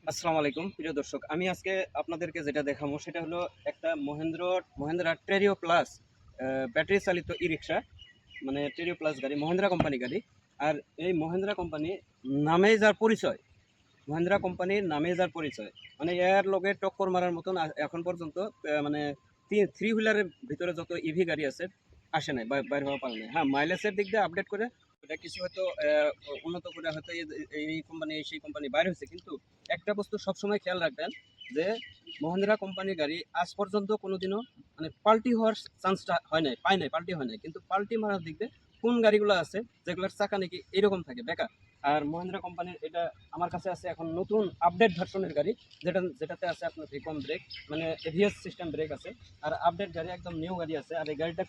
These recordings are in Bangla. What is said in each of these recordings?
আসসালামু আলাইকুম প্রিয় দর্শক, আমি আজকে আপনাদেরকে যেটা দেখাবো সেটা হলো একটা মহেন্দ্রা টেরিও প্লাস ব্যাটারি চালিত ই রিক্সা। মানে টেরিও প্লাস গাড়ি, মহেন্দ্রা কোম্পানি গাড়ি। আর এই মহেন্দ্রা কোম্পানি নামেই যার পরিচয়, মহেন্দ্রা কোম্পানির নামে যার পরিচয়, মানে এর লগে টক্কর মারার মতন এখন পর্যন্ত মানে থ্রি হুইলারের ভিতরে যত ইভি গাড়ি আছে আসে নাই, বাইরে হওয়া পারে নাই। হ্যাঁ, মাইলেজের দিক দিয়ে আপডেট করে এটা কিছু হয়তো উন্নত করে হয়তো এই কোম্পানি সেই কোম্পানি বাইরে হয়েছে, কিন্তু একটা বস্তু সবসময় খেয়াল রাখবেন যে মহেন্দ্রা কোম্পানির গাড়ি আজ পর্যন্ত কোনোদিনও মানে পাল্টি হওয়ার চান্সটা পায় নাই, পাল্টি হয় নাই। কিন্তু পাল্টি মারার দিক দিয়ে কোন গাড়িগুলো আছে যেগুলোর চাকা নাকি এরকম থাকে বেকার। আর মহেন্দ্রা কোম্পানির এটা আমার কাছে আছে এখন নতুন আপডেট ভার্সনের গাড়ি, যেটাতে আছে আপনার ভিকম ব্রেক, মানে এভিএস সিস্টেম ব্রেক আছে। আর আপডেট গাড়ি, একদম নিউ গাড়ি আছে। আর এই গাড়িটা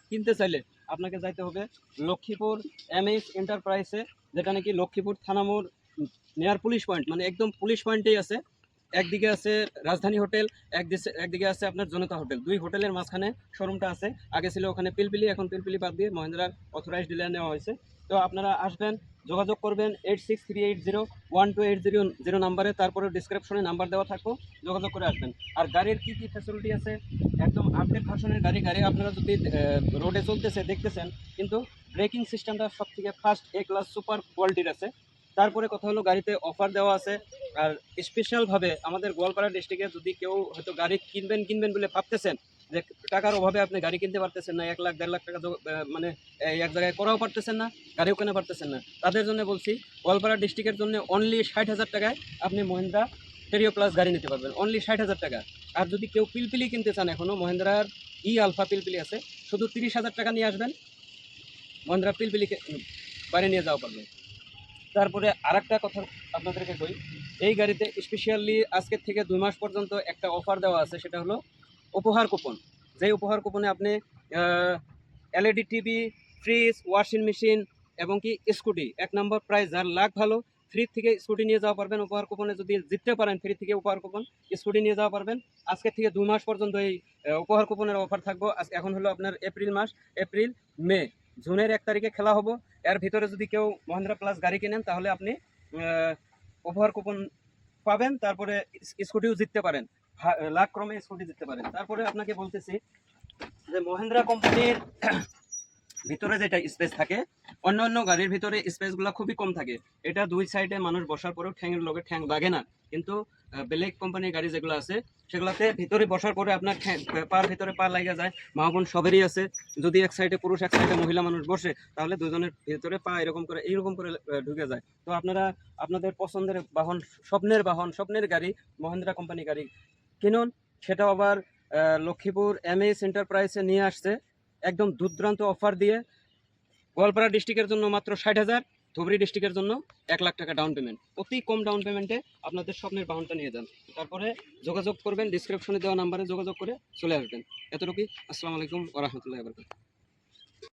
কিনতে চাইলে আপনাকে যাইতে হবে লক্ষ্মীপুর এমএস এন্টারপ্রাইজে, যেটা নাকি Lakshmipur Thanamor near police point, মানে একদম পুলিশ পয়েন্টেই আছে। একদিকে আছে রাজধানী হোটেল, একদিকে আছে আপনার জনতা হোটেল। দুই হোটেলের মাঝখানে শোরুমটা আছে। আগে ছিল ওখানে পিলপিলি, এখন পিলপিলি বাদ দিয়ে মহেন্দ্রার অথরাইজড ডিলার নেওয়া হয়েছে। তো আপনারা আসবেন, যোগাযোগ করবেন 8638012800 নাম্বারে। তারপরে ডিসক্রিপশনে নাম্বার দেওয়া থাকবো, যোগাযোগ করে আসবেন। আর গাড়ির কি কি ফ্যাসিলিটি আছে, একদম আপডেট ভার্সনের গাড়ি আপনারা যদি রোডে চলতেছে দেখতেছেন, কিন্তু ব্রেকিং সিস্টেমটা সব থেকে ফার্স্ট এ ক্লাস সুপার কোয়ালিটির আছে। তারপরে কথা হলো গাড়িতে অফার দেওয়া আছে। আর স্পেশালভাবে আমাদের গোয়ালপাড়া ডিস্ট্রিক্টে যদি কেউ হয়তো গাড়ি কিনবেন বলে ভাবতেছেন, যে টাকার অভাবে আপনি গাড়ি কিনতে পারতেছেন না, 1 লাখ 1.5 লাখ টাকা মানে এক জায়গায় করাও পারতেছেন না, গাড়িও কেনা পারতেছেন না, তাদের জন্য বলছি গোয়ালপাড়া ডিস্ট্রিক্টের জন্য অনলি 60,000 টাকায় আপনি মহিন্দ্রা টেরিও প্লাস গাড়ি নিতে পারবেন, অনলি 60,000 টাকা। আর যদি কেউ পিলপিলি কিনতে চান, এখনও মহিন্দ্রার আলফা পিলপিলি আছে, শুধু 30,000 টাকা নিয়ে আসবেন, মহিন্দ্রা পিলপিলিকে বাইরে নিয়ে যাওয়া পারবেন। তারপরে আরেকটা কথা আপনাদেরকে কই, এই গাড়িতে স্পেশালি আজকের থেকে 2 মাস পর্যন্ত একটা অফার দেওয়া আছে, সেটা হলো উপহার কুপন। যেই উপহার কুপনে আপনি LED TV, fridge, washing machine এবং কি স্কুটি, 1 নম্বর প্রাইস যার লাখ ভালো, ফ্রি থেকে স্কুটি নিয়ে যাওয়া পারবেন। উপহার কুপনে যদি জিততে পারেন, ফ্রি থেকে উপহার কুপন স্কুটি নিয়ে যাওয়া পারবেন। আজকের থেকে 2 মাস পর্যন্ত এই উপহার কুপনের অফার থাকবো। এখন হলো আপনার এপ্রিল মাস, এপ্রিল, মে, জুনের 1 তারিখে খেলা হবো। এর ভিতরে যদি কেউ মহেন্দ্রা প্লাস গাড়ি কিনেন, তাহলে আপনি উপহার কুপন পাবেন। তারপরে স্কুটিও জিততে পারেন, লাখ ক্রমে স্কুটি জিততে পারেন। তারপরে আপনাকে বলতেছি যে মহেন্দ্রা কোম্পানির ভিতরে যেটা স্পেস থাকে, অন্য গাড়ির ভিতরে স্পেসগুলো খুবই কম থাকে। এটা দুই সাইডে মানুষ বসার পরেও ঠ্যাংয়ের লগে ঠ্যাং লাগে না। কিন্তু ব্ল্যাক কোম্পানির গাড়ি যেগুলো আছে, সেগুলোতে ভিতরে বসার পরে আপনার পার ভিতরে পা লাগা যায়। মা বোন সবেরই আছে। যদি এক সাইডে পুরুষ, এক সাইডে মহিলা মানুষ বসে, তাহলে দুজনের ভিতরে পা এইরকম করে ঢুকে যায়। তো আপনারা আপনাদের পছন্দের বাহন, স্বপ্নের গাড়ি, মহেন্দ্রা কোম্পানি গাড়ি কিনুন। সেটাও আবার লক্ষ্মীপুর এমএস এন্টারপ্রাইজে নিয়ে আসছে একদম দুর্দান্ত অফার দিয়ে। গোয়ালপাড়া ডিস্ট্রিক্টের জন্য মাত্র 60,000, ধুবড়ী ডিস্ট্রিক্টের জন্য 1 লাখ টাকা ডাউন পেমেন্ট। অতি কম ডাউন পেমেন্টে আপনাদের স্বপ্নের বাহনটা নিয়ে যান। তারপরে যোগাযোগ করবেন, ডিসক্রিপশনে দেওয়া নাম্বারে যোগাযোগ করে চলে আসবেন। এতটুকুই। আসসালামু আলাইকুম ওয়া রাহমাতুল্লাহি ওয়া বারাকাতুহু।